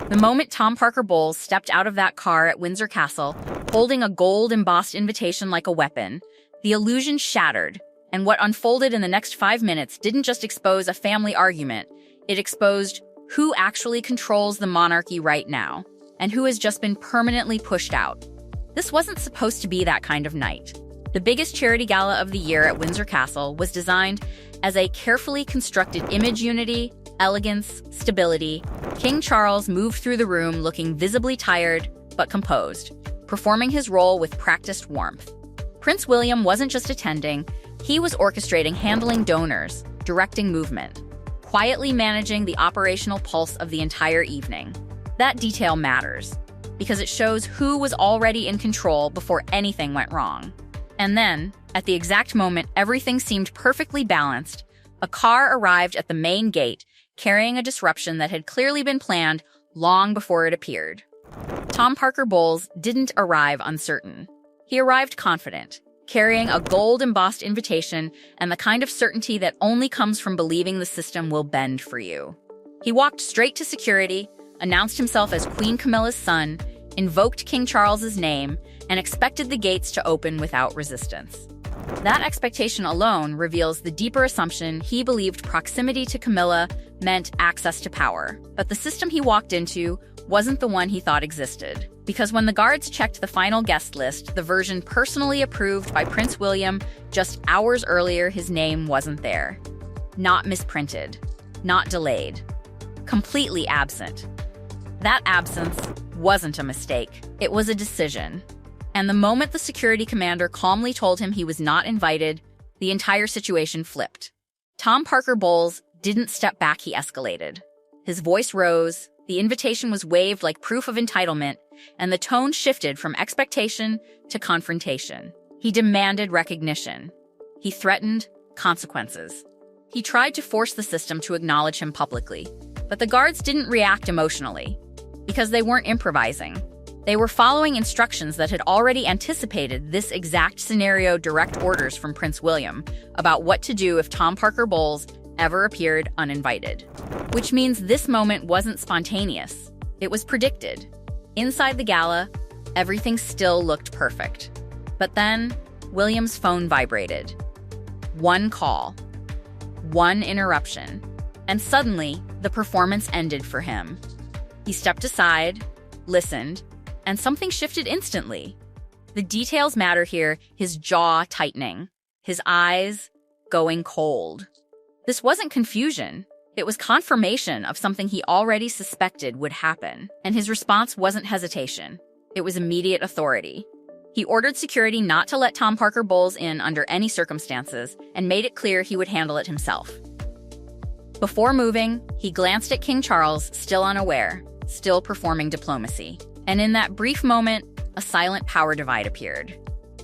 The moment Tom Parker Bowles stepped out of that car at Windsor Castle, holding a gold-embossed invitation like a weapon, the illusion shattered, and what unfolded in the next 5 minutes didn't just expose a family argument, it exposed who actually controls the monarchy right now, and who has just been permanently pushed out. This wasn't supposed to be that kind of night. The biggest charity gala of the year at Windsor Castle was designed as a carefully constructed image unity, elegance, stability. King Charles moved through the room looking visibly tired but composed, performing his role with practiced warmth. Prince William wasn't just attending, he was orchestrating handling donors, directing movement, quietly managing the operational pulse of the entire evening. That detail matters, because it shows who was already in control before anything went wrong. And then, at the exact moment everything seemed perfectly balanced, a car arrived at the main gate, carrying a disruption that had clearly been planned long before it appeared. Tom Parker Bowles didn't arrive uncertain. He arrived confident, carrying a gold-embossed invitation and the kind of certainty that only comes from believing the system will bend for you. He walked straight to security, announced himself as Queen Camilla's son, invoked King Charles's name, and expected the gates to open without resistance. That expectation alone reveals the deeper assumption he believed proximity to Camilla meant access to power. But the system he walked into wasn't the one he thought existed. Because when the guards checked the final guest list, the version personally approved by Prince William just hours earlier, his name wasn't there. Not misprinted. Not delayed. Completely absent. That absence wasn't a mistake. It was a decision. And the moment the security commander calmly told him he was not invited, the entire situation flipped. Tom Parker Bowles didn't step back, he escalated. His voice rose, the invitation was waved like proof of entitlement, and the tone shifted from expectation to confrontation. He demanded recognition. He threatened consequences. He tried to force the system to acknowledge him publicly, but the guards didn't react emotionally, because they weren't improvising. They were following instructions that had already anticipated this exact scenario, direct orders from Prince William about what to do if Tom Parker Bowles ever appeared uninvited. Which means this moment wasn't spontaneous. It was predicted. Inside the gala, everything still looked perfect. But then, William's phone vibrated. One call. One interruption. And suddenly, the performance ended for him. He stepped aside, listened, and something shifted instantly. The details matter here, his jaw tightening, his eyes going cold. This wasn't confusion. It was confirmation of something he already suspected would happen. And his response wasn't hesitation. It was immediate authority. He ordered security not to let Tom Parker Bowles in under any circumstances and made it clear he would handle it himself. Before moving, he glanced at King Charles, still unaware, still performing diplomacy. And in that brief moment, a silent power divide appeared.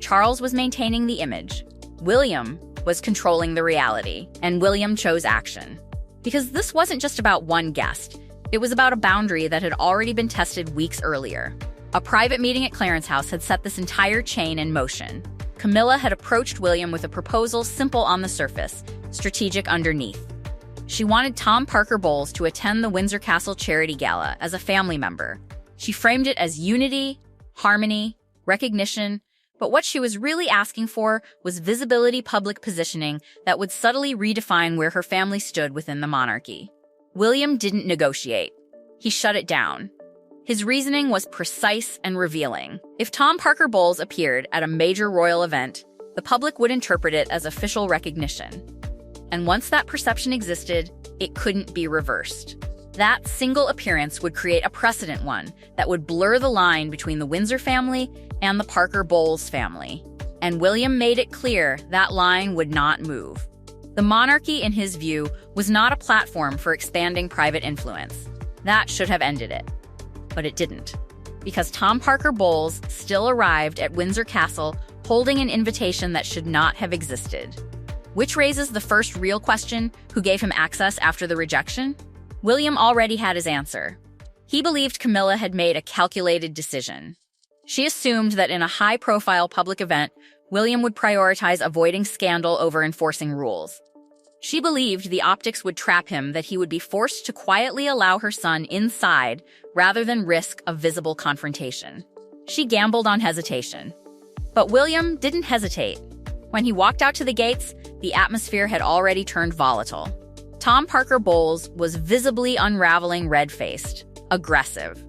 Charles was maintaining the image. William was controlling the reality, and William chose action. Because this wasn't just about one guest. It was about a boundary that had already been tested weeks earlier. A private meeting at Clarence House had set this entire chain in motion. Camilla had approached William with a proposal simple on the surface, strategic underneath. She wanted Tom Parker Bowles to attend the Windsor Castle charity gala as a family member. She framed it as unity, harmony, recognition, but what she was really asking for was visibility, public positioning that would subtly redefine where her family stood within the monarchy. William didn't negotiate. He shut it down. His reasoning was precise and revealing. If Tom Parker Bowles appeared at a major royal event, the public would interpret it as official recognition. And once that perception existed, it couldn't be reversed. That single appearance would create a precedent one that would blur the line between the Windsor family and the Parker Bowles family. And William made it clear that line would not move. The monarchy, in his view, was not a platform for expanding private influence. That should have ended it. But it didn't. Because Tom Parker Bowles still arrived at Windsor Castle holding an invitation that should not have existed. Which raises the first real question: who gave him access after the rejection? William already had his answer. He believed Camilla had made a calculated decision. She assumed that in a high-profile public event, William would prioritize avoiding scandal over enforcing rules. She believed the optics would trap him, that he would be forced to quietly allow her son inside rather than risk a visible confrontation. She gambled on hesitation. But William didn't hesitate. When he walked out to the gates, the atmosphere had already turned volatile. Tom Parker Bowles was visibly unraveling, red-faced, aggressive,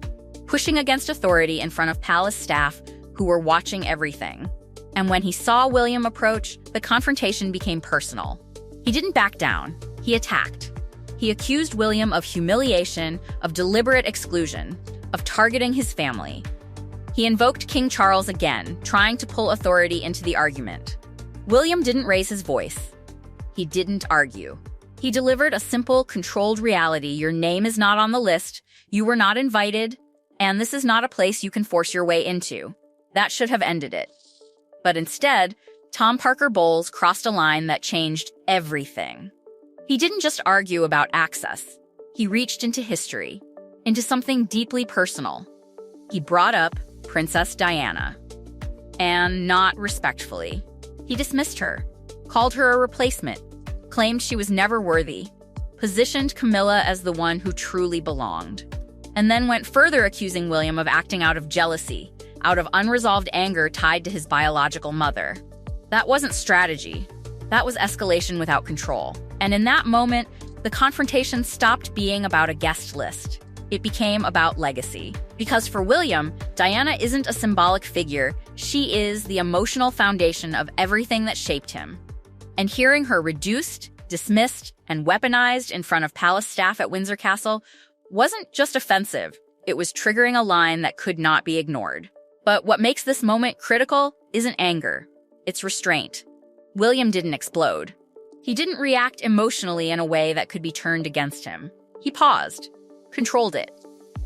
pushing against authority in front of palace staff who were watching everything. And when he saw William approach, the confrontation became personal. He didn't back down. He attacked. He accused William of humiliation, of deliberate exclusion, of targeting his family. He invoked King Charles again, trying to pull authority into the argument. William didn't raise his voice. He didn't argue. He delivered a simple, controlled reality. Your name is not on the list, you were not invited, and this is not a place you can force your way into. That should have ended it. But instead, Tom Parker Bowles crossed a line that changed everything. He didn't just argue about access. He reached into history, into something deeply personal. He brought up Princess Diana. And not respectfully. He dismissed her, called her a replacement, claimed she was never worthy, positioned Camilla as the one who truly belonged, and then went further, accusing William of acting out of jealousy, out of unresolved anger tied to his biological mother. That wasn't strategy. That was escalation without control. And in that moment, the confrontation stopped being about a guest list. It became about legacy. Because for William, Diana isn't a symbolic figure, she is the emotional foundation of everything that shaped him. And hearing her reduced, dismissed, and weaponized in front of palace staff at Windsor Castle wasn't just offensive, it was triggering a line that could not be ignored. But what makes this moment critical isn't anger, it's restraint. William didn't explode. He didn't react emotionally in a way that could be turned against him. He paused, controlled it,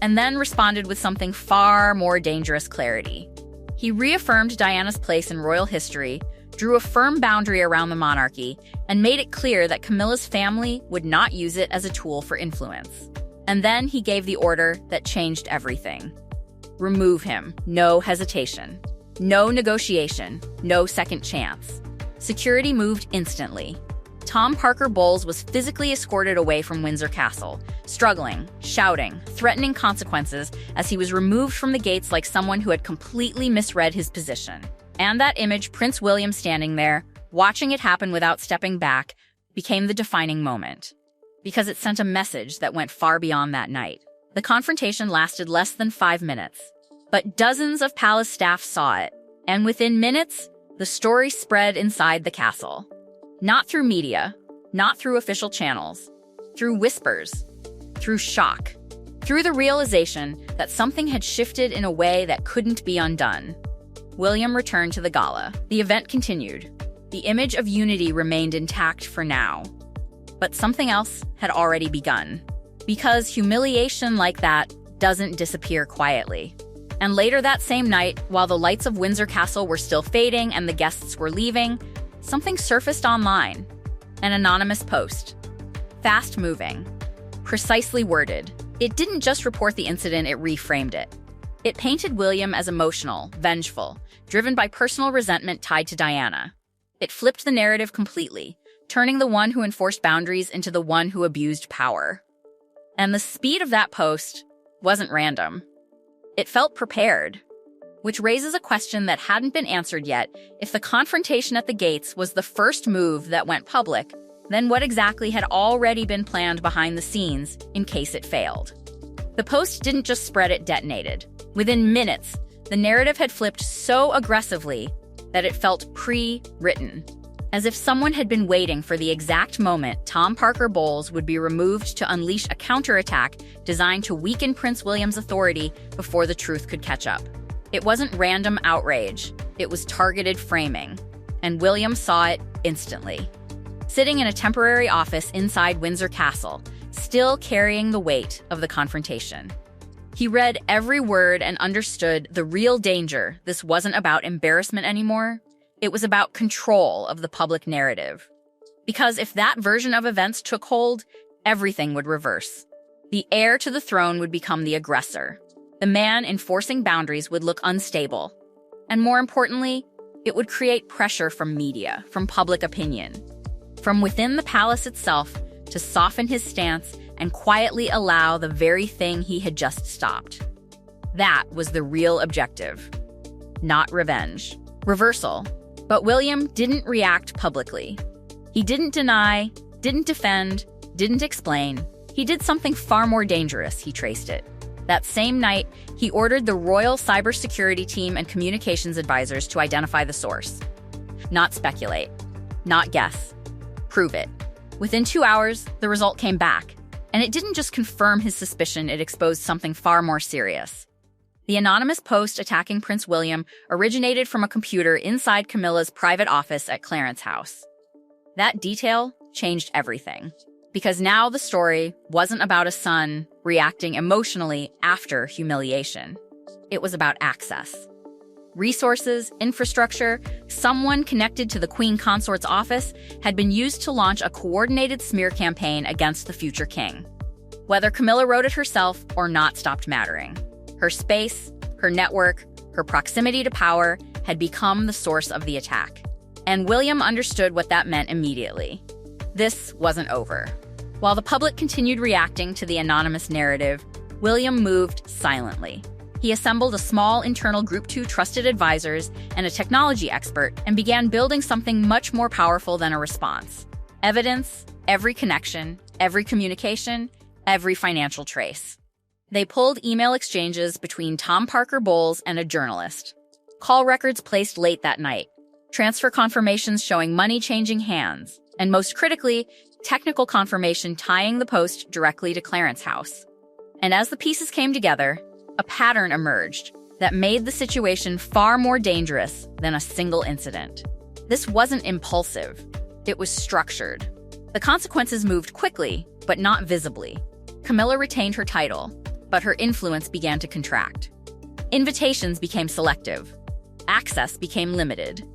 and then responded with something far more dangerous: clarity. He reaffirmed Diana's place in royal history, drew a firm boundary around the monarchy, and made it clear that Camilla's family would not use it as a tool for influence. And then he gave the order that changed everything. Remove him. No hesitation. No negotiation. No second chance. Security moved instantly. Tom Parker Bowles was physically escorted away from Windsor Castle, struggling, shouting, threatening consequences as he was removed from the gates like someone who had completely misread his position. And that image, Prince William standing there, watching it happen without stepping back, became the defining moment. Because it sent a message that went far beyond that night. The confrontation lasted less than 5 minutes, but dozens of palace staff saw it, and within minutes, the story spread inside the castle. Not through media, not through official channels, through whispers, through shock, through the realization that something had shifted in a way that couldn't be undone. William returned to the gala. The event continued. The image of unity remained intact for now. But something else had already begun. Because humiliation like that doesn't disappear quietly. And later that same night, while the lights of Windsor Castle were still fading and the guests were leaving, something surfaced online. An anonymous post. Fast-moving. Precisely worded. It didn't just report the incident, it reframed it. It painted William as emotional, vengeful, driven by personal resentment tied to Diana. It flipped the narrative completely, turning the one who enforced boundaries into the one who abused power. And the speed of that post wasn't random. It felt prepared. Which raises a question that hadn't been answered yet. If the confrontation at the gates was the first move that went public, then what exactly had already been planned behind the scenes in case it failed? The post didn't just spread, it detonated. Within minutes, the narrative had flipped so aggressively that it felt pre-written. As if someone had been waiting for the exact moment Tom Parker Bowles would be removed to unleash a counterattack designed to weaken Prince William's authority before the truth could catch up. It wasn't random outrage, it was targeted framing, and William saw it instantly. Sitting in a temporary office inside Windsor Castle, still carrying the weight of the confrontation. He read every word and understood the real danger. This wasn't about embarrassment anymore. It was about control of the public narrative. Because if that version of events took hold, everything would reverse. The heir to the throne would become the aggressor. The man enforcing boundaries would look unstable. And more importantly, it would create pressure from media, from public opinion. from within the palace itself to soften his stance and quietly allow the very thing he had just stopped. That was the real objective. Not revenge. Reversal. But William didn't react publicly. He didn't deny, didn't defend, didn't explain. He did something far more dangerous, he traced it. That same night, he ordered the royal cybersecurity team and communications advisors to identify the source. Not speculate. Not guess. Prove it. Within 2 hours, the result came back. And it didn't just confirm his suspicion, it exposed something far more serious. The anonymous post attacking Prince William originated from a computer inside Camilla's private office at Clarence House. That detail changed everything. Because now the story wasn't about a son reacting emotionally after humiliation. It was about access. Resources, infrastructure, someone connected to the Queen Consort's office had been used to launch a coordinated smear campaign against the future king. Whether Camilla wrote it herself or not stopped mattering. Her space, her network, her proximity to power had become the source of the attack. And William understood what that meant immediately. This wasn't over. While the public continued reacting to the anonymous narrative, William moved silently. He assembled a small internal group, 2 trusted advisors and a technology expert, and began building something much more powerful than a response. Evidence, every connection, every communication, every financial trace. They pulled email exchanges between Tom Parker Bowles and a journalist. Call records placed late that night. Transfer confirmations showing money changing hands. And most critically, technical confirmation tying the post directly to Clarence House. And as the pieces came together, a pattern emerged that made the situation far more dangerous than a single incident. This wasn't impulsive. It was structured. The consequences moved quickly, but not visibly. Camilla retained her title, but her influence began to contract. Invitations became selective. Access became limited.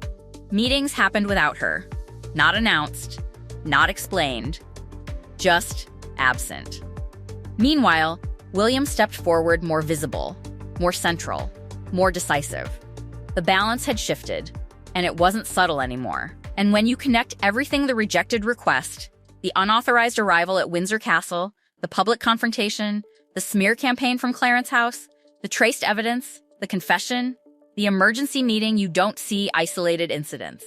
Meetings happened without her. Not announced, not explained, just absent. Meanwhile, William stepped forward more visible, more central, more decisive. The balance had shifted, and it wasn't subtle anymore. And when you connect everything, the rejected request, the unauthorized arrival at Windsor Castle, the public confrontation, the smear campaign from Clarence House, the traced evidence, the confession, the emergency meeting, you don't see isolated incidents.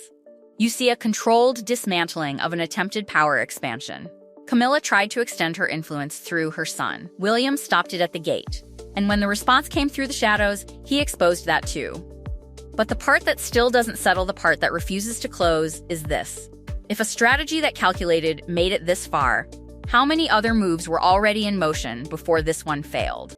You see a controlled dismantling of an attempted power expansion. Camilla tried to extend her influence through her son. William stopped it at the gate. And when the response came through the shadows, he exposed that too. But the part that still doesn't settle, the part that refuses to close, is this. If a strategy that calculated made it this far, how many other moves were already in motion before this one failed?